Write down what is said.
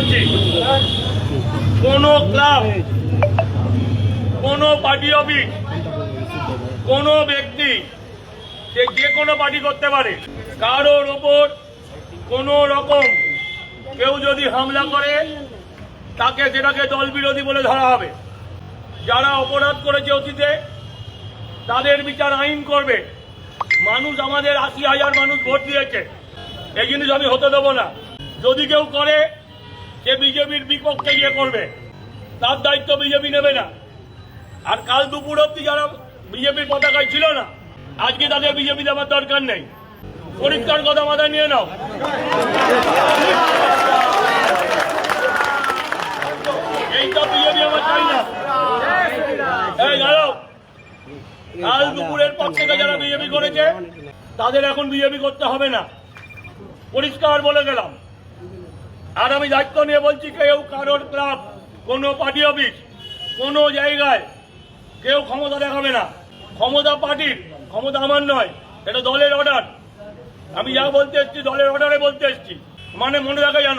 বলছি, কোন ক্লাব, কোন পার্টি অফিস, কোন ব্যক্তি যে কোনো পার্টি করতে পারে। কারোর ওপর কোন রকম কেউ যদি হামলা করে তাকে সেটাকে দল বিরোধী বলে ধরা হবে। যারা অপরাধ করেছে অতীতে তাদের বিচার আইন করবে। মানুষ আমাদের ৮০,০০০ মানুষ ভোট দিয়েছে, এই জিনিস আমি হতে দেবো না। যদি কেউ করে সে বিজেপির বিপক্ষে গিয়ে করবে, তার দায়িত্ব বিজেপি নেবে না। আর কাল দুপুর অব্দি যারা বিজেপির পতাকায় ছিল না, আজকে তাদের বিজেপি দেওয়ার দরকার নেই। পরিষ্কার কথা মাথায় নিয়ে নাও। এইসব বিজেপি আমার চাই না। এই গেল কাল দুপুরের পর থেকে যারা বিজেপি করেছে তাদের এখন বিজেপি করতে হবে না, পরিষ্কার বলে গেলাম। আর আমি দায়িত্ব নিয়ে বলছি, কেউ কারোর ক্লাব, কোনো পার্টি অফিস, কোনো জায়গায় কেউ ক্ষমতা দেখাবে না। ক্ষমতা পার্টির, ক্ষমতা আমার নয়, এটা দলের অর্ডার। আমি যা বলতে এসছি দলের অর্ডারে বলতে এসছি, মানে মনে রাখা জানো।